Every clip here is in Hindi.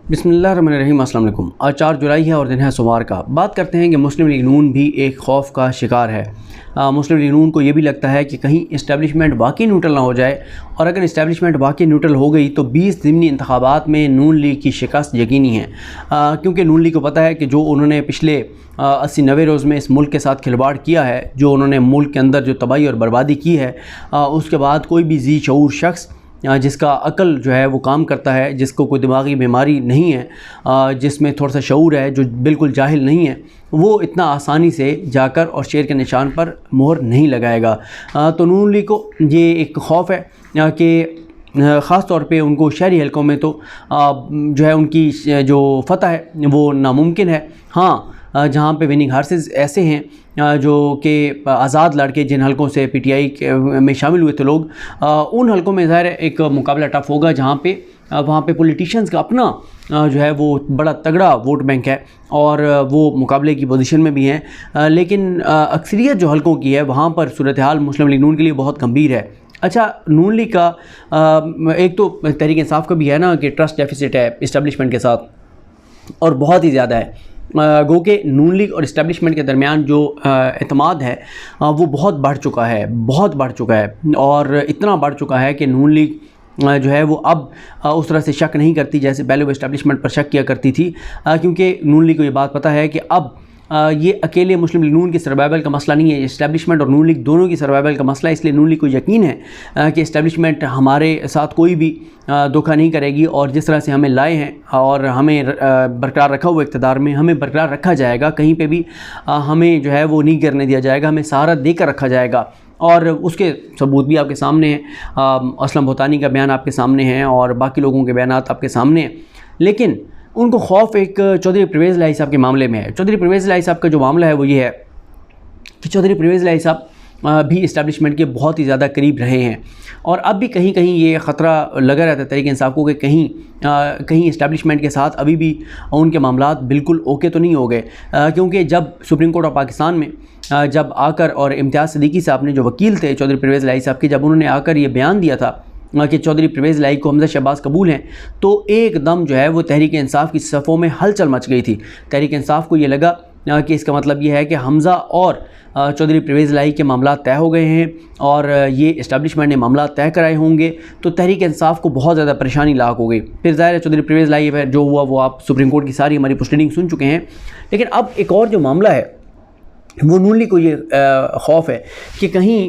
बिस्मिल्लाहिर्रहमानिर्रहीम। अस्सलाम वालेकुम। आज 4 जुलाई है और दिन है सोमवार का। बात करते हैं कि मुस्लिम लीग नून भी एक खौफ का शिकार है। मुस्लिम लीग नून को ये भी लगता है कि कहीं इस्टेब्लिशमेंट वाकई न्यूट्रल ना हो जाए, और अगर इस्टेब्लिशमेंट वाकई न्यूट्रल हो गई तो 20 ज़िमनी इंतखाबात में नून लीग की शिकस्त यकीनी है। क्योंकि नून लीग को पता है कि जो उन्होंने पिछले 80-90 रोज़ में इस मुल्क के साथ खिलवाड़ किया है, जो उन्होंने मुल्क के अंदर जो तबाही और बर्बादी की है, उसके बाद कोई भी ज़ी शऊर शख्स जिसका अक़ल जो है वो काम करता है, जिसको कोई दिमागी बीमारी नहीं है, जिसमें थोड़ा सा शऊर है, जो बिल्कुल जाहिल नहीं है, वो इतना आसानी से जाकर और शेर के निशान पर मोहर नहीं लगाएगा। तो नून लीग को ये एक खौफ है कि ख़ास तौर पे उनको शहरी हलकों में तो जो है उनकी जो फ़तह है वो नामुमकिन है। हाँ, जहाँ पे विनिंग हार्सेस ऐसे हैं जो कि आज़ाद लड़के जिन हलकों से पीटीआई में शामिल हुए थे लोग, उन हलकों में ज़ाहिर एक मुकाबला टफ होगा, जहाँ पे वहाँ पे पॉलिटिशियंस का अपना जो है वो बड़ा तगड़ा वोट बैंक है और वो मुकाबले की पोजीशन में भी हैं। लेकिन अक्सरियत जो हलकों की है वहाँ पर सूरत हाल मुस्लिम लीग नून के लिए बहुत गंभीर है। अच्छा, नून लीग का एक तो तहरीक इंसाफ का भी है ना कि ट्रस्ट डेफिसिट है इस्टेब्लिशमेंट के साथ, और बहुत ही ज़्यादा है। गो के नून लीग और इस्टेब्लिशमेंट के दरमियान जो एतमाद है वो बहुत बढ़ चुका है, और इतना बढ़ चुका है कि नून लीग जो है वो अब उस तरह से शक नहीं करती जैसे पहले वो इस्टेब्लिशमेंट पर शक किया करती थी, क्योंकि नून लीग को ये बात पता है कि अब ये अकेले मुस्लिम लीग नून की सर्वाइवल का मसला नहीं है, इस्टेब्लिशमेंट और नून लीग दोनों की सर्वाइवल का मसला है। इसलिए नून लीग को यकीन है कि इस्टेब्लिशमेंट हमारे साथ कोई भी धोखा नहीं करेगी, और जिस तरह से हमें लाए हैं और हमें बरकरार रखा हुआ इक़्तिदार में हमें बरकरार रखा जाएगा। कहीं पे भी हमें जो है वो नहीं गिरने दिया जाएगा, हमें सहारा देकर रखा जाएगा, और उसके सबूत भी आपके सामने हैं। असलम भूतानी का बयान आपके सामने है और बाकी लोगों के बयान आपके सामने हैं। लेकिन उनको खौफ एक चौधरी परवेज़ इलाही साहब के मामले में है। चौधरी परवेज़ इलाही साहब का जो मामला है वो ये है कि चौधरी परवेज़ इलाही साहब भी इस्टेब्लिशमेंट के बहुत ही ज़्यादा करीब रहे हैं, और अब भी कहीं कहीं ये ख़तरा लगा रहता है तहरीक इंसाफ को कि कहीं इस्टेब्लिशमेंट के साथ अभी भी उनके मामलात बिल्कुल ओके तो नहीं हो गए। क्योंकि जब सुप्रीम कोर्ट ऑफ पाकिस्तान में जब आकर और इम्तियाज़ सिद्दीकी साहब ने जो वकील थे चौधरी परवेज़ इलाही साहब के, जब उन्होंने आकर ये बयान दिया था कि चौधरी परवेज़ इलाही को हमज़ा शहबाज कबूल हैं, तो एकदम जो है वो तहरीक इंसाफ की सफ़ों में हलचल मच गई थी। तहरीक इंसाफ को ये लगा कि इसका मतलब ये है कि हमज़ा और चौधरी परवेज़ इलाही के मामला तय हो गए हैं और ये इस्टेब्लिशमेंट ने मामला तय कराए होंगे, तो तहरीक इंसाफ को बहुत ज़्यादा परेशानी लाक हो गई। फिर ज़ाहिर है चौधरी परवेज़ इलाही जो हुआ वो आप सुप्रीम कोर्ट की सारी हमारी प्रोसीडिंग सुन चुके हैं। लेकिन अब एक और जो मामला है वो नून लीग को ये खौफ है कि कहीं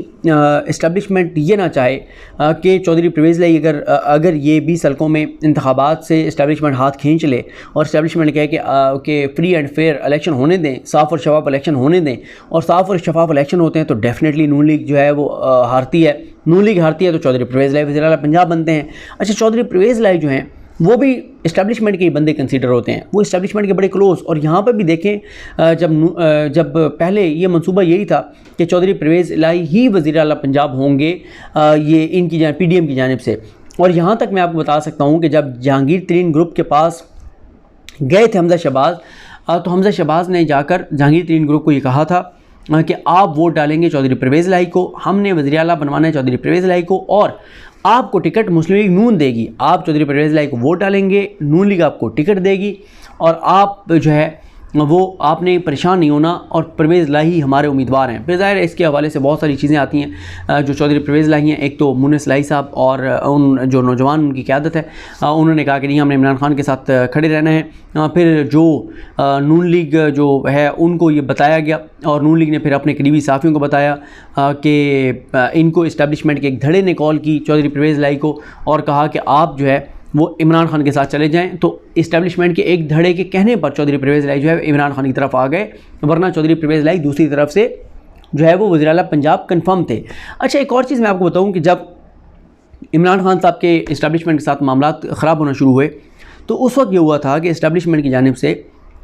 इस्टेब्लिशमेंट ये ना चाहे कि चौधरी परवेज़ इलाही अगर ये 20 हलकों में इंतखाबात से इस्टेब्लिशमेंट हाथ खींच ले और इस्टेब्लिशमेंट कहे कि फ्री एंड फेयर इलेक्शन होने दें, साफ़ और शफाफ इलेक्शन होने दें, और साफ़ और शफाफ इलेक्शन होते हैं तो डेफिनेटली नून लीग जो है वो हारती है। नून लीग हारती है तो चौधरी परवेज़ इलाही वज़ीर आला पंजाब बनते हैं। अच्छा, चौधरी परवेज़ इलाही जो हैं वो भी इस्टेब्लिशमेंट के ही बंदे कंसीडर होते हैं, वो इस्टेब्लिशमेंट के बड़े क्लोज़। और यहाँ पर भी देखें जब पहले ये मंसूबा यही था कि चौधरी परवेज़ इलाही ही वज़ीर आला पंजाब होंगे ये इनकी PDM की जानिब से, और यहाँ तक मैं आपको बता सकता हूँ कि जब जहांगीर तरीन ग्रुप के पास गए थे हमज़ा शहबाज, तो हमज़ा शहबाज ने जाकर जहांगीर तरीन ग्रुप को ये कहा था कि आप वोट डालेंगे चौधरी परवेज़ इलाही को, हमने वज़ीर आला बनवाना है चौधरी परवेज़ इलाही को, और आपको टिकट मुस्लिम लीग नून देगी। आप चौधरी परवेज़ इलाही को वोट डालेंगे, नून लीग आपको टिकट देगी, और आप जो है वो आपने परेशान नहीं होना, और परवेज़ इलाही हमारे उम्मीदवार हैं। फिर ज़ाहिर है इसके हवाले से बहुत सारी चीज़ें आती हैं जो चौधरी परवेज़ इलाही हैं। एक तो मुन्निस इलाही साहब और उन जो नौजवान उनकी क़यादत है, उन्होंने कहा कि नहीं, हमने इमरान खान के साथ खड़े रहना है। फिर जो नून लीग जो है उनको ये बताया गया, और नून लीग ने फिर अपने करीबी साफ़ियों को बताया कि इनको इस्टेब्लिशमेंट के एक धड़े ने कॉल की चौधरी परवेज़ इलाही को, और कहा कि आप जो है वो इमरान खान के साथ चले जाएं। तो इस्टेब्लिशमेंट के एक धड़े के कहने पर चौधरी परवेज़ इलाही जो है इमरान खान की तरफ आ गए, वरना चौधरी परवेज़ इलाही दूसरी तरफ से जो है वो वज़ीर आला पंजाब कन्फर्म थे। अच्छा, एक और चीज़ मैं आपको बताऊं कि जब इमरान खान साहब के इस्टेब्लिशमेंट के साथ मामला ख़राब होना शुरू हुए, तो उस वक्त ये हुआ था कि इस्टेब्लिशमेंट की जानिब से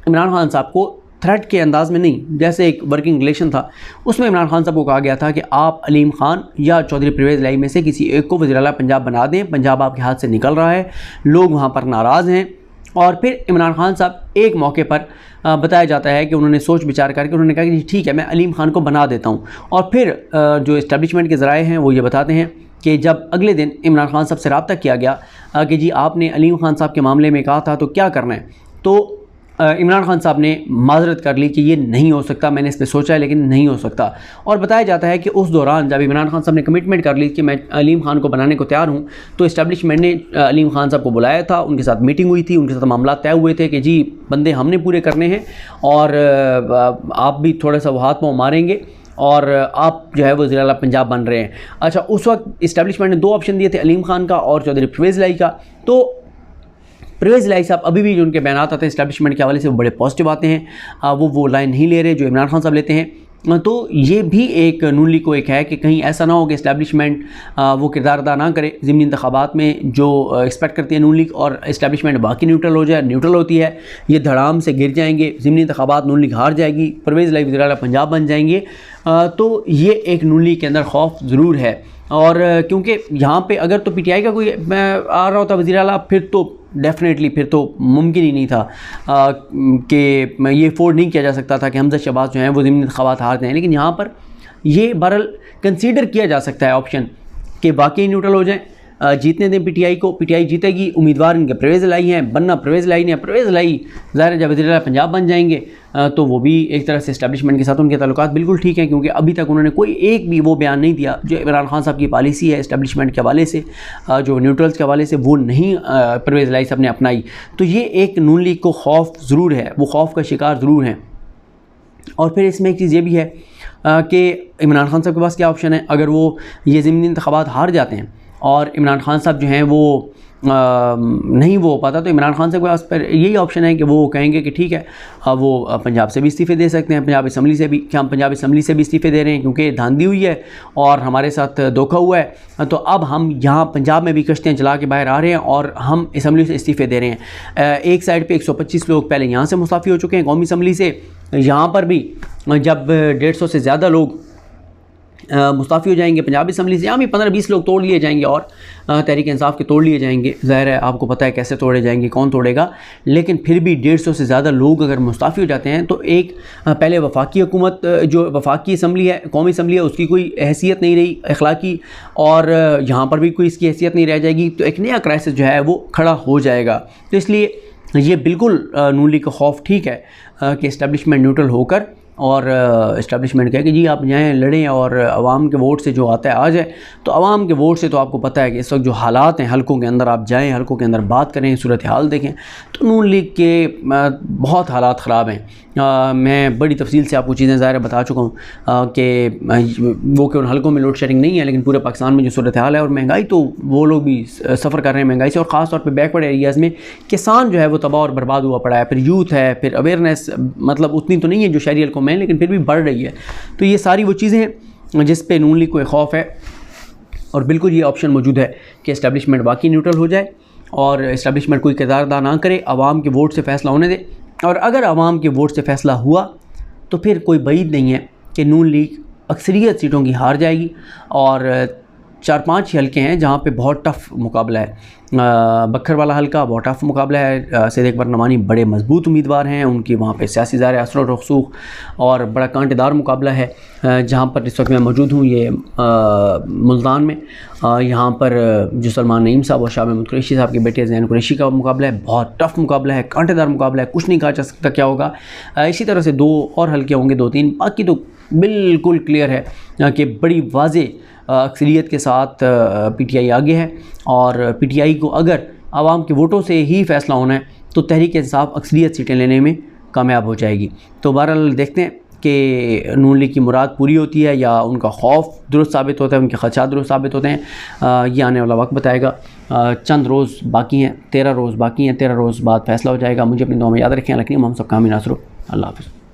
इमरान खान साहब को थ्रेट के अंदाज़ में नहीं, जैसे एक वर्किंग रिलेशन था, उसमें इमरान खान साहब को कहा गया था कि आप अलीम खान या चौधरी परवेज़ इलाही में से किसी एक को वज़ीर आला पंजाब बना दें, पंजाब आपके हाथ से निकल रहा है, लोग वहाँ पर नाराज़ हैं। और फिर इमरान खान साहब एक मौके पर बताया जाता है कि उन्होंने सोच विचार करके उन्होंने कहा कि ठीक है, मैं अलीम खान को बना देता हूँ। और फिर जो इस्टेब्लिशमेंट के ज़राए हैं वो ये बताते हैं कि जब अगले दिन इमरान खान साहब से रब्ता किया गया कि जी आपने अलीम खान साहब के मामले में कहा था तो क्या करना है, तो इमरान खान साहब ने माजरत कर ली कि ये नहीं हो सकता, मैंने इस पर सोचा है लेकिन नहीं हो सकता। और बताया जाता है कि उस दौरान जब इमरान खान साहब ने कमिटमेंट कर ली कि मैं अलीम खान को बनाने को तैयार हूँ, तो इस्टेब्लिशमेंट ने अलीम खान साहब को बुलाया था, उनके साथ मीटिंग हुई थी, उनके साथ मामला तय हुए थे कि जी बंदे हमने पूरे करने हैं और आप भी थोड़ा सा वो हाथ पाँव मारेंगे और आप जो है वो ज़िला पंजाब बन रहे हैं। अच्छा, उस वक्त इस्टेब्लिशमेंट ने 2 ऑप्शन दिए थे, अलीम खान का और चौधरी परवेज़ इलाही का। तो परवेज़ इलाही साहब अभी भी जो उनके बयान आते हैं इस्टेब्लिशमेंट के हवाले से वो बड़े पॉजिटिव आते हैं, वो लाइन नहीं ले रहे जो इमरान खान साहब लेते हैं। तो ये भी एक नून लीग को एक है कि कहीं ऐसा ना हो कि इस्टेब्लिशमेंट वो किरदार अदा ना करे ज़िमनी इंतखाबात में जो एक्सपेक्ट करती है नून लीग, और इस्टेब्लिशमेंट बाकी न्यूट्रल हो जाए। न्यूट्रल होती है, ये धड़ाम से गिर जाएंगे, ज़िमनी इंतखाबात नून लीग हार जाएगी, परवेज़ इलाही वज़ीर आला पंजाब बन जाएंगे। तो ये एक नून लीग के अंदर खौफ ज़रूर है। और क्योंकि यहाँ पे अगर तो पीटीआई का कोई आ रहा होता वज़ीर आला, फिर तो डेफिनेटली फिर तो मुमकिन ही नहीं था कि ये अफोर्ड नहीं किया जा सकता था कि हमज़ा शहबाज जो हैं वो ज़िमनी इंतखाबात हार दें। लेकिन यहाँ पर ये बहरहाल कंसीडर किया जा सकता है ऑप्शन कि वाकई न्यूट्रल हो जाए, जीतने दें पीटीआई को, पीटीआई जीतेगी। उम्मीदवार इनके परवेज़ इलाही हैं, बनना परवेज़ इलाही ने, परवेज़ इलाही ज़ाहिर जब वज़ीर आला पंजाब बन जाएंगे तो वो भी एक तरह से इस्टेब्लिशमेंट के साथ उनके ताल्लुकात बिल्कुल ठीक हैं, क्योंकि अभी तक उन्होंने कोई एक भी वो बयान नहीं दिया जो इमरान खान साहब की पॉलिसी है इस्टेब्लिशमेंट के हवाले से, जो न्यूट्रल्स के हवाले से, वो नहीं परवेज़ इलाही साहब ने अपनाई। तो ये एक नून लीग को खौफ ज़रूर है, वो खौफ का शिकार ज़रूर हैं। और फिर इसमें एक चीज़ ये भी है कि इमरान खान साहब के पास क्या ऑप्शन है अगर वो ये ज़िमनी इंतखाबात हार जाते हैं और इमरान खान साहब जो हैं वो नहीं वो हो पाता, तो इमरान खान साहब के पास पर यही ऑप्शन है कि वो कहेंगे कि ठीक है वो पंजाब से भी इस्तीफ़े दे सकते हैं, पंजाब असम्बली से भी, क्या हम पंजाब असम्बली से भी इस्तीफ़े दे रहे हैं क्योंकि धांधली हुई है और हमारे साथ धोखा हुआ है, तो अब हम यहाँ पंजाब में भी कश्तियाँ चला के बाहर आ रहे हैं और हम असम्बली से इस्तीफ़े दे रहे हैं। एक साइड पर 125 लोग पहले यहाँ से मुस्ताफ़ी हो चुके हैं कौमी असम्बली से, यहाँ पर भी जब 150 से ज़्यादा लोग मुस्ताफ़ी हो जाएंगे पंजाब असम्बली से, यहाँ भी 15-20 लोग तोड़ लिए जाएंगे और तहरीक इंसाफ के तोड़ लिए जाएंगे। ज़ाहिर है आपको पता है कैसे तोड़े जाएंगे, कौन तोड़ेगा, लेकिन फिर भी 150 से ज़्यादा लोग अगर मुस्ताफ़ी हो जाते हैं तो एक पहले वफाकी हुकूमत, जो वफाकी असम्बली है, कौमी असम्बली है, उसकी कोई हैसियत नहीं रही अखलाकी, और यहाँ पर भी कोई इसकी हैसियत नहीं रह जाएगी, तो एक नया क्राइसिस जो है वो खड़ा हो जाएगा। तो इसलिए ये बिल्कुल नून लीग का खौफ ठीक है कि इस्टेब्लिशमेंट न्यूट्रल होकर और इस्टेब्लिशमेंट कहे कि जी आप जाएँ लड़ें और आवाम के वोट से जो आता है आ जाए। तो आवाम के वोट से तो आपको पता है कि इस वक्त जो हालात हैं हलकों के अंदर, आप जाएँ हलकों के अंदर बात करें, सूरत हाल देखें, तो नून लीग के बहुत हालात ख़राब हैं। मैं बड़ी तफसील से आपको चीज़ें ज़ाहिर बता चुका हूँ कि वो कि उन हलकों में लोड शेडिंग नहीं है, लेकिन पूरे पाकिस्तान में जो सूरत हाल है और महंगाई, तो वो लोग भी सफ़र कर रहे हैं महंगाई से, और ख़ास तौर पे बैकवर्ड एरियाज़ में किसान जो है वो तबाह और बर्बाद हुआ पड़ा है। फिर यूथ है, फिर अवेयरनेस मतलब उतनी तो नहीं है जो शहरी हलकों में, लेकिन फिर भी बढ़ रही है। तो ये सारी वो चीज़ें हैं जिस पे नून लीग को एक खौफ है, और बिल्कुल ये ऑप्शन मौजूद है कि इस्टेब्लिशमेंट बाकी न्यूट्रल हो जाए और इस्टेब्लिशमेंट कोई किरदार अदा ना करे, आवाम के वोट से फ़ैसला होने दे। और अगर आवाम के वोट से फ़ैसला हुआ तो फिर कोई बईद नहीं है कि नून लीग अक्सरियत सीटों की हार जाएगी, और 4-5 हलके हैं जहाँ पे बहुत टफ़ मुकाबला है। बखर वाला हलका बहुत टफ़ मुकाबला है, सैयद अकबर नमानी बड़े मजबूत उम्मीदवार हैं, उनकी वहाँ पे सियासी ज़ाहिर असर और रसूख और बड़ा कांटेदार मुकाबला है। जहाँ पर इस वक्त मैं मौजूद हूँ ये मुल्तान में, यहाँ पर जो सलमान नईम साहब और शाह महमूद कुरैशी साहब के बेटे ज़ैन कुरैशी का मुकाबला है। बहुत टफ़ मुकाबला है, कांटेदार मुकाबला है, कुछ नहीं कहा जा सकता क्या होगा। इसी तरह से 2 और हलके होंगे, 2-3, बाकी तो बिल्कुल क्लियर है कि बड़ी वाज़े अक्सरियत के साथ पीटीआई आगे है, और पीटीआई को अगर आवाम के वोटों से ही फ़ैसला होना है तो तहरीक इंसाफ अक्सरियत सीटें लेने में कामयाब हो जाएगी। तो बहरहाल देखते हैं कि नून लीग की मुराद पूरी होती है या उनका खौफ दुरुस्त साबित होता है, उनके खदशात दुरुस्त साबित होते हैं। ये आने वाला वक्त बताएगा। चंद रोज़ बाकी हैं, 13 रोज़ बाकी हैं, 13 रोज़ बाद फ़ैसला हो जाएगा। मुझे अपनी दुआ में याद रखें। लेकिन हम सब कामी नासरो। अल्लाह हाफ़िज़।